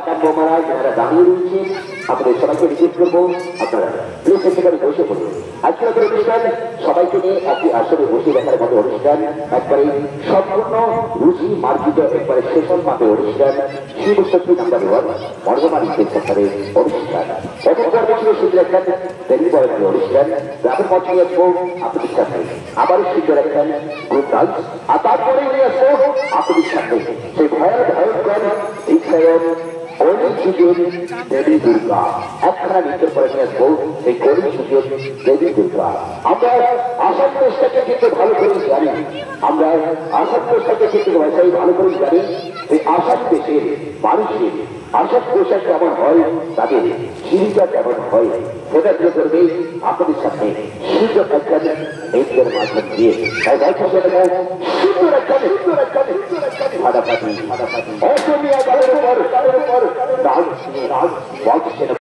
বোমারা যারা দাঁড়িয়ে রয়েছে আপনাদের সবাইকে রিকোয়েস্ট করবো আপনারা প্লিজ সেখানে বসে পড়ুন। আজকের অনুষ্ঠান সবাইকে নিয়ে একটি আসরে বসে দেখার মতো অনুষ্ঠান, একবারে সম্পূর্ণ রুচি মার্জিত একবারে শেষন মাপে অনুষ্ঠান, শিবশক্তি নাম্বার 1 মর্যাদা সেক্টরের অনুষ্ঠান। এখনকার বছর শুধু একটা দেবী বরণের অনুষ্ঠান, গ্রামের মধ্যে আসবো আপনাদের সাথে আবার শিখে রাখেন গ্রুপ ডান্স, আর তারপরে নিয়ে আসবো আপনাদের সাথে সেই ভয়ঙ্কর ইচ্ছায়ন কর্মী সুযোগ দেবী দুর্গা। একখানা নৃত্যের পরে নিয়ে আসবো এই কর্মী সুযোগ দেবী দুর্গা। আমরা আসাম দেশটাকে কিন্তু ভালো করে জানি, আমরা আসাম দেশটাকে কিন্তু ভাষায় ভালো করে জানি যে আসাম দেশের মানুষের আসাম পোশাক কেমন হয়, তাদের জীবিকা কেমন হয়, সেটা দিয়ে করবে আপনাদের সাথে সুযোগ একখান নৃত্যের মাধ্যম দিয়ে। তাই সুন্দর একখান ফাটাফাটি অসমীয়া গানের উপর ডান্স